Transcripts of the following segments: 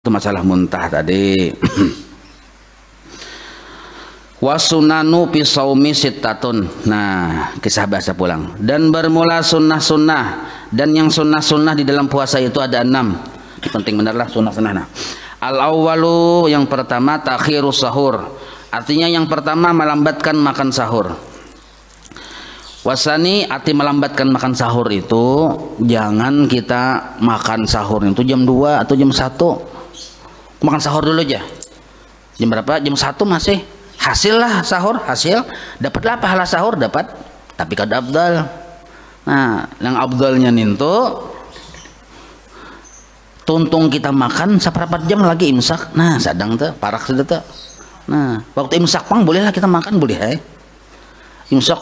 Itu masalah muntah tadi. Wasunanu pisaumi sittatun. Nah, kisah bahasa pulang. Dan bermula sunnah-sunnah, dan yang sunnah-sunnah di dalam puasa itu ada 6. Ini penting benar lah sunnah-sunnah. Nah, al-awwalu, yang pertama takhirus sahur. Artinya yang pertama melambatkan makan sahur. Wasani, arti melambatkan makan sahur itu jangan kita makan sahur itu jam 2 atau jam 1. Makan sahur dulu aja. Jam berapa? Jam 1 masih hasil lah sahur, hasil dapatlah pahala sahur dapat, tapi kada abdal. Nah, yang abdalnya nintu tuntung kita makan seperempat jam lagi imsak. Nah, sadang tuh parak sudah tuh. Nah, waktu imsak pang bolehlah kita makan, boleh imsak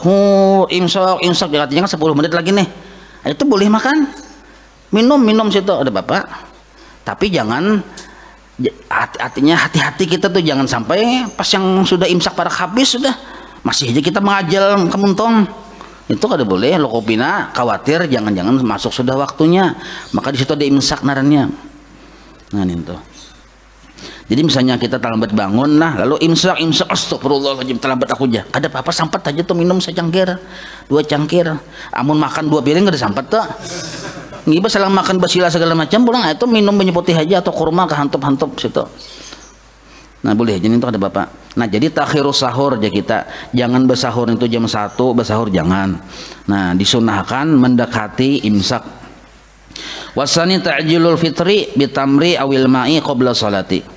artinya kan 10 menit lagi nih. Itu boleh makan, minum situ ada bapak. Tapi jangan, artinya hati-hati kita tuh jangan sampai pas yang sudah imsak parak habis sudah masih aja kita mengajal kemuntong. Itu kada boleh. Lo kopina khawatir jangan-jangan masuk sudah waktunya, maka di situ ada imsak narannya. Nah itu. Jadi misalnya kita terlambat bangun, nah lalu imsak, astagfirullahaladzim, terlambat aku aja. Ada apa-apa sampat aja tuh minum secangkir, 2 cangkir. Amun makan 2 piring ada sampat tuh. Ngibas salah makan basila segala macam pulang, itu minum banyak putih aja atau kurma kehantup-hantup situ. Nah boleh jadi itu ada bapak. Nah jadi takhirus sahur aja kita, jangan bersahur itu jam 1, bersahur jangan. Nah disunahkan mendekati imsak. Wasani ta'jilul fitri bitamri awil ma'i qabla salati.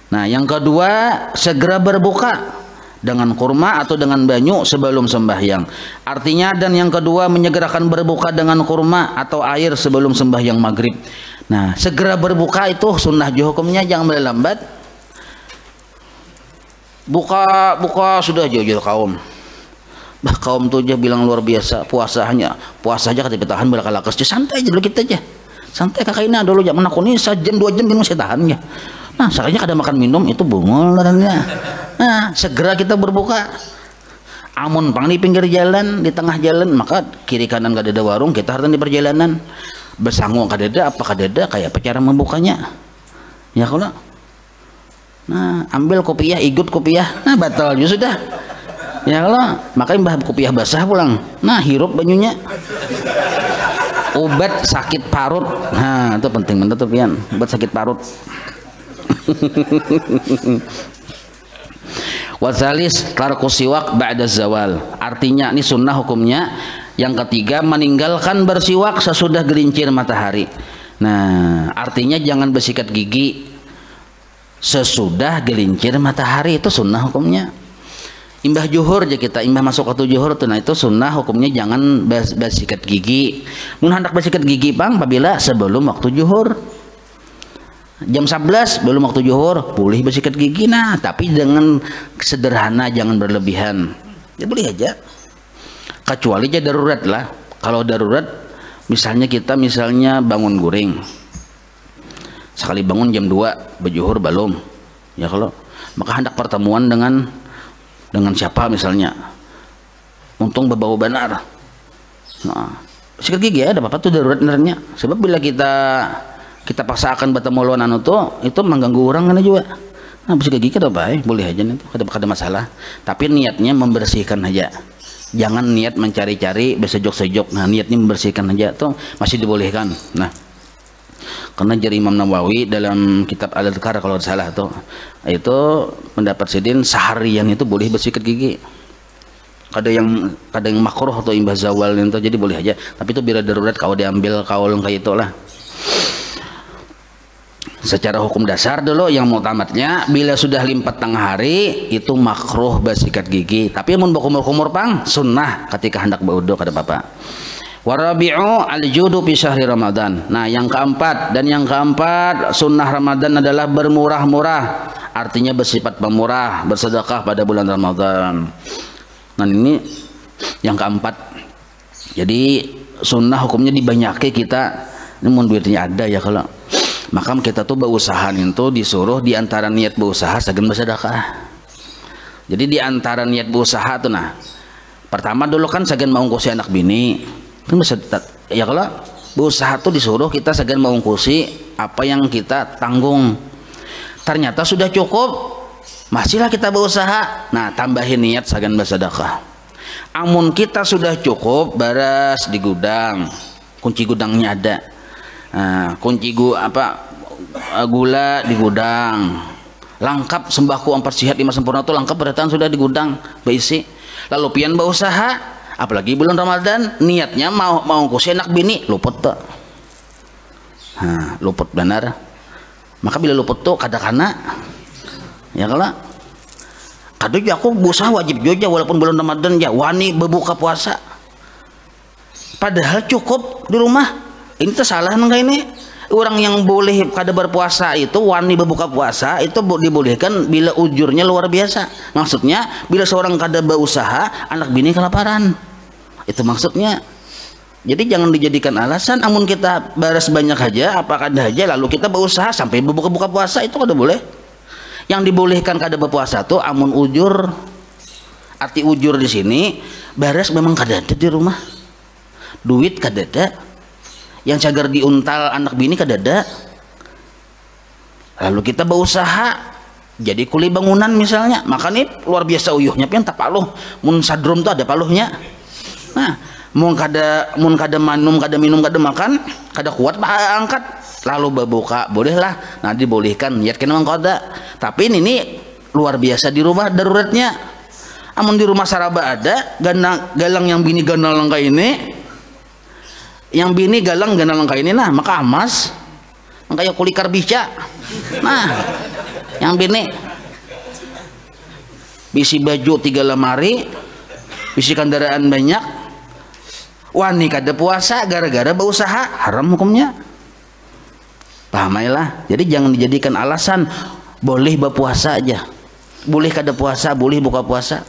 Nah yang kedua segera berbuka dengan kurma atau dengan banyu sebelum sembahyang. Artinya, dan yang kedua menyegerakan berbuka dengan kurma atau air sebelum sembahyang maghrib. Nah segera berbuka itu sunnah hukumnya, jangan melambat. Buka sudah jauh-jauh kaum. Bah kaum tuh aja bilang luar biasa puasa aja kata tahan belakang santai aja dulu kita aja. Santai kakaknya dulu jangan menakuni sejam 2 jam masih tahan ya. Nah sekarangnya kada makan minum itu bungul narannya. Nah segera kita berbuka. Amun pang di pinggir jalan, di tengah jalan, maka kiri kanan kada ada warung, kita harus di perjalanan. Bersanggung kada ada, apa kada ada, kayak apa cara membukanya? Ya kalau nah ambil kopiah, ikut kopiah, nah batal juga sudah. Ya kalau makanya mbah kopiah basah pulang. Nah hirup banyunya. Obat sakit parut, nah itu penting bener tuh pian, obat sakit parut. Wasalis tarku siwak ba'da zawal. Artinya ini sunnah hukumnya. Yang ketiga meninggalkan bersiwak sesudah gelincir matahari. Nah artinya jangan bersikat gigi sesudah gelincir matahari, itu sunnah hukumnya. Imbah juhur aja kita, imbah masuk waktu juhur tuh, nah itu sunnah hukumnya jangan bersikat gigi. Mun hendak bersikat gigi bang apabila sebelum waktu juhur. Jam 11 belum waktu zuhur boleh bersikat gigi, nah tapi dengan sederhana, jangan berlebihan. Ya boleh aja, kecuali aja darurat lah. Kalau darurat misalnya kita bangun guring, sekali bangun jam 2 berjuhur belum ya, kalau maka hendak pertemuan dengan siapa misalnya, untung berbau benar, nah sikat gigi ya ada apa tuh darurat benernya. Sebab bila kita paksakan bertemu lawan anu tuh itu mengganggu orang kan juga. Nah bersikat gigi ada baik, boleh aja itu, ada masalah. Tapi niatnya membersihkan aja, jangan niat mencari-cari bersejok-sejok. Nah niatnya membersihkan aja tuh masih dibolehkan. Nah karena jari Imam Nawawi dalam kitab Al-Adhkar kalau salah tuh itu pendapat sidin seharian itu boleh bersikat gigi. Ada yang makruh atau imbah zawal itu, jadi boleh aja. Tapi itu bila darurat kau diambil kaul kayak itulah. Secara hukum dasar dulu yang mutamatnya bila sudah limpat tengah hari itu makruh bersikat gigi. Tapi mun berkumur-kumur pang sunnah ketika hendak berwudu kada apa-apa. Warabi'u al-judu fi syahri Ramadan. Nah yang keempat sunnah Ramadan adalah bermurah-murah. Artinya bersifat pemurah, bersedekah pada bulan Ramadan. Nah ini yang keempat. Jadi sunnah hukumnya dibanyaki kita. Ini mun duitnya ada ya, kalau maka kita tuh berusaha itu disuruh diantara niat berusaha segan bersedekah. Jadi diantara niat berusaha tuh, nah pertama dulu kan segan mengungkusi anak bini kan ya, kalau berusaha tuh disuruh kita segan mengungkusi apa yang kita tanggung. ternyata sudah cukup, masihlah kita berusaha. Nah, tambahin niat sagan bersedekah. Amun kita sudah cukup, beres di gudang, kunci gudangnya ada. Nah, gula di gudang, lengkap sembako 4 sehat 5 sempurna itu lengkap berdatan sudah di gudang berisi. Lalu pian berusaha, apalagi bulan Ramadan, niatnya mau kusi anak bini, luput tuh. Nah, luput benar. Maka bila luput tuh kadang-kadang ya kalau kado aku berusaha wajib juga walaupun bulan Ramadan ya wani berbuka puasa, padahal cukup di rumah. Ini salah enggak ini? Orang yang boleh kada berpuasa itu wani berbuka puasa itu dibolehkan bila ujurnya luar biasa. Maksudnya bila seorang kada berusaha anak bini kelaparan, itu maksudnya. Jadi jangan dijadikan alasan amun kita baras banyak aja apa kada aja lalu kita berusaha sampai berbuka puasa, itu kada boleh. Yang dibolehkan kada berpuasa tuh amun ujur. Arti ujur di sini baras memang kada ada di rumah, duit kada ada, yang cagar diuntal anak bini kada ada, lalu kita berusaha jadi kuli bangunan misalnya, maka nih luar biasa uyuhnya pian tak paluh, mun sadrum tuh ada paluhnya. Nah, mun kada minum kada makan kada kuat angkat lalu berbuka bolehlah. Nah, dibolehkan niat kena mangkoda. Tapi ini luar biasa di rumah daruratnya. Amun di rumah saraba ada galang yang bini ganal langka ini, yang bini galang ganal langka ini, nah maka amas makanya kulikar bica. Nah, yang bini bisi baju 3 lemari, bisi kendaraan banyak, wani kada puasa gara-gara berusaha, haram hukumnya. Pahamailah. Jadi jangan dijadikan alasan boleh berpuasa aja, boleh kada puasa, boleh buka puasa.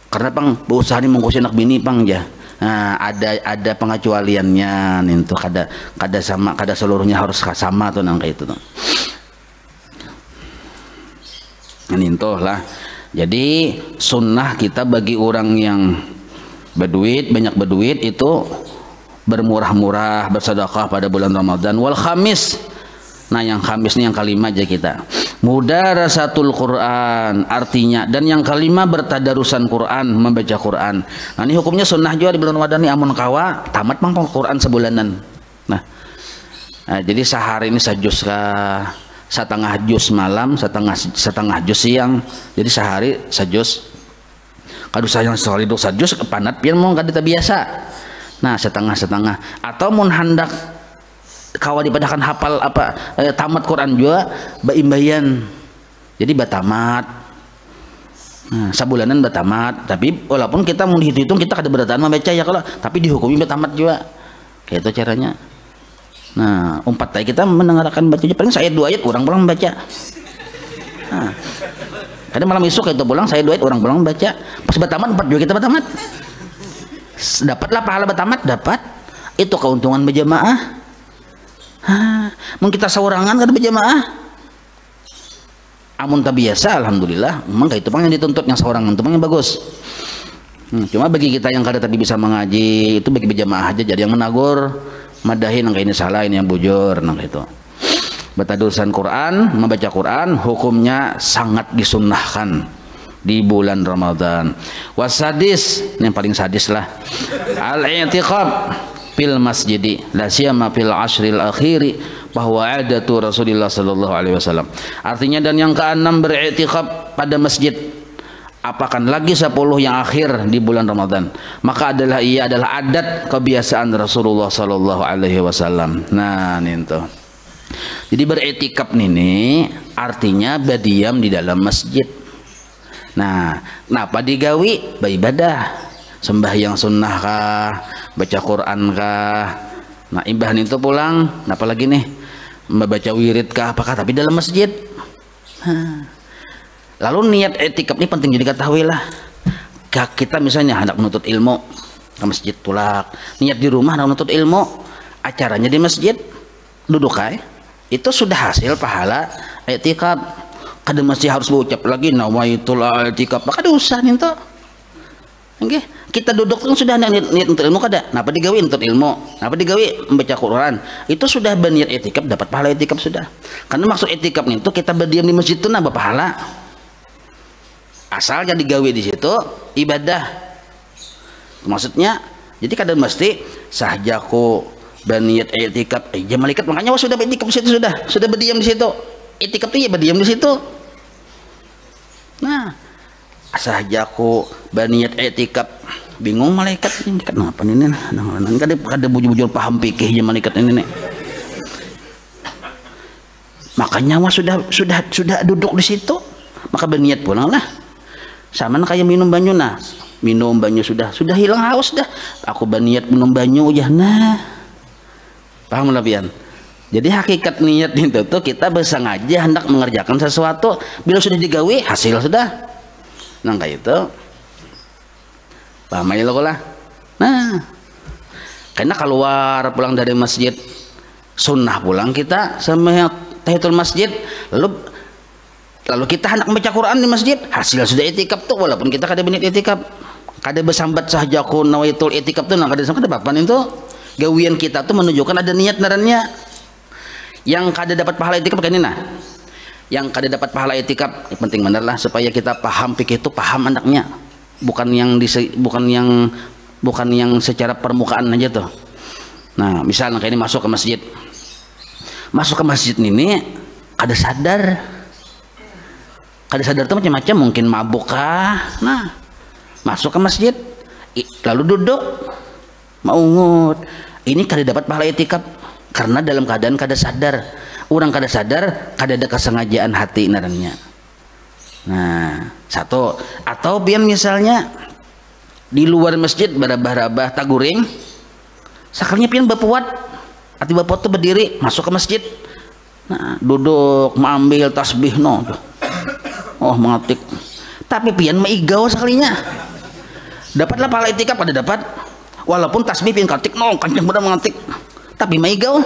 Karena pang berusaha ini mengkusi anak bini pang ya. Nah, ada pengecualiannya itu kada sama, kada seluruhnya harus sama tuh nang kayak itu tuh. Ini lah. Jadi sunnah kita bagi orang yang berduit, banyak berduit itu bermurah-murah bersedekah pada bulan Ramadan. Wal khamis. Nah, yang khamis ini yang kelima aja kita. Mudarasatul Quran, artinya dan yang kelima bertadarusan Quran, membaca Quran. Nah, ini hukumnya sunnah juga di bulan Ramadan nih, amun kawa tamat mang Quran sebulanan. Nah, jadi sehari ini sajus kah, setengah juz malam, setengah juz siang. Jadi sehari sajus. Kadu sayang sekali dok sajus panat pian mau kada biasa. Nah, setengah atau mun hendak kawa dipadakan hafal tamat Quran juga baimbayan, jadi batamat. Nah, sabulanan batamat, tapi walaupun kita mau dihitung kita kada beratan membaca ya kalau, tapi dihukumi batamat juga kayak itu caranya. Nah, umpat kita mendengarkan baca paling saya 2 ayat orang pulang membaca. Nah, kadang malam isuk itu pulang saya 2 ayat orang pulang membaca, pas batamat 4 juga kita batamat, dapatlah pahala batamat, dapat itu keuntungan berjamaah. Mungkin kita seorangan kada berjamaah, amun tak biasa alhamdulillah memang itu pang yang dituntut, yang seorangan itu pang yang bagus. Cuma bagi kita yang kada tadi bisa mengaji itu bagi berjamaah aja, jadi yang menagur madahin yang ini salah, ini yang bujur nang itu. Bertadarusan Quran, membaca Quran hukumnya sangat disunnahkan di bulan Ramadan. Wasadis, yang paling sadis lah, al-i'tiqab fil masjidi la siyama fil ashril akhiri bahwa ada tu Rasulullah sallallahu alaihi wasallam. Artinya dan yang keenam beriktikaf pada masjid, apakan lagi 10 yang akhir di bulan Ramadan, maka ia adalah adat kebiasaan Rasulullah sallallahu alaihi wasallam. Nah, itu. Jadi beriktikaf ini artinya berdiam di dalam masjid. Nah, kenapa digawi? Beribadah, sembahyang sunnah kah, baca Quran kah. Nah, imbahan itu pulang, apa lagi nih, membaca wirid kah, apakah tapi dalam masjid. Lalu niat etikap ini penting jadi ketahui lah. Kita misalnya hendak menuntut ilmu ke masjid tulak, niat di rumah hendak menuntut ilmu, acaranya di masjid, duduk itu sudah hasil pahala etikap. Kada mesti harus berucap lagi nawaitul etikap, kada usah nih. Oke, Kita duduk kan sudah niat untuk ilmu kada. Napa digawi untuk ilmu? Napa digawi membaca Quran? Itu sudah berniat itikaf, dapat pahala itikaf sudah. Karena maksud itikaf itu kita berdiam di masjid itu nambah pahala. Asalnya digawi di situ ibadah. Maksudnya jadi kada mesti sahajaku berniat itikaf. Malaikat makanya sudah itikaf di situ sudah berdiam di situ. Itikaf itu ya berdiam di situ. Nah, sahajaku berniat itikaf, bingung malaikat ini kenapa ini kada bujur-bujur paham pikirnya malaikat ini nih. Makanya sudah duduk di situ, maka berniat pulang lah. Sama kayak minum banyu, nah minum banyu sudah hilang haus dah, aku berniat minum banyu ya. Nah, paham lah pian. Jadi hakikat niat itu tuh kita bersengaja hendak mengerjakan sesuatu, bila sudah digawi hasil sudah. Nah kayak itu paham aja lo lah. Nah, karena keluar pulang dari masjid sunnah pulang kita sama tahiyatul masjid, lalu kita hendak membaca Quran di masjid, hasil sudah itikaf tuh, walaupun kita kada berniat itikaf, kada bersambat sahajaku nawaitul itikaf tuh, nah kada sampai bapan itu gawian kita tuh menunjukkan ada niat narannya. Yang kada dapat pahala itikaf kan ini, nah yang kada dapat pahala itikaf penting bener lah supaya kita paham fikih itu paham anaknya, bukan yang secara permukaan aja tuh. Nah misalnya kayak ini masuk ke masjid ini kada sadar tuh macam-macam, mungkin mabuk kah. Nah masuk ke masjid lalu duduk maungut, ini kada dapat pahala itikaf karena dalam keadaan kada sadar. Orang kada sadar, kada ada kesengajaan hati narangnya. Nah, satu. Atau pian misalnya di luar masjid barabah-rabah taguring, sakalnya pian bapuat, ati bapuat tuh berdiri masuk ke masjid. Nah, duduk mengambil tasbih no. Oh, mengetik. Tapi pian maigau sekalinya. Dapatlah pahala itikaf kada dapat. Walaupun tasbih pian ketik no, kanjeng bener mengetik. Tapi maigau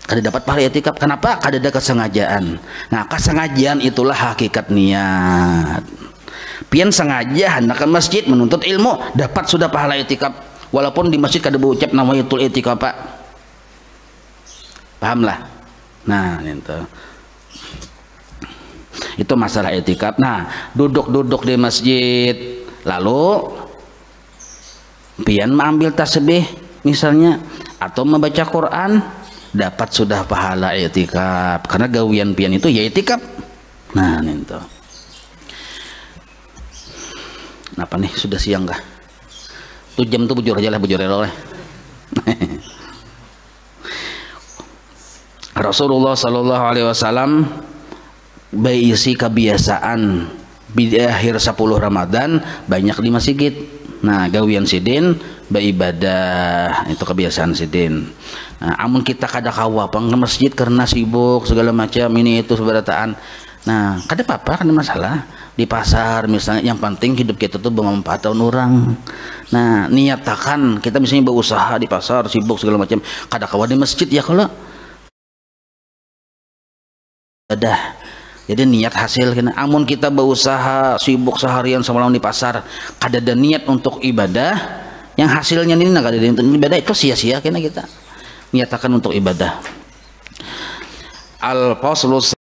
kada dapat pahala itikaf. Kenapa? Kada ada kesengajaan. Nah kesengajaan itulah hakikat niat. Pian sengaja hendak ke masjid menuntut ilmu, dapat sudah pahala itikaf, walaupun di masjid kada berucap nawaitul itikaf pak. Paham lah. Nah itu masalah itikaf. Nah duduk di masjid lalu pian mengambil tasbih misalnya atau membaca Quran, dapat sudah pahala itikaf karena gawian pian itu ya itikaf. Nah itu kenapa nih sudah siang kah tuh jam tuh bujur aja lah, bujur oleh Rasulullah Sallallahu Alaihi Wasallam berisi kebiasaan di akhir 10 Ramadan banyak di masjid. Nah gawian sidin beribadah itu kebiasaan sidin. Nah, amun kita kada kawa pang ke masjid karena sibuk segala macam ini itu seberataan. Nah kada apa-apa, kada masalah di pasar misalnya, yang penting hidup kita tuh bermanfaat tahun orang. Nah niatakan kita misalnya berusaha di pasar sibuk segala macam, kada kawa di masjid ya kalau ibadah. Jadi niat hasil kena. Amun kita berusaha sibuk seharian semalam di pasar, kada ada niat untuk ibadah, yang hasilnya ini kada ada untuk ibadah, itu sia-sia kena kita niatakan untuk ibadah. Al-Faslus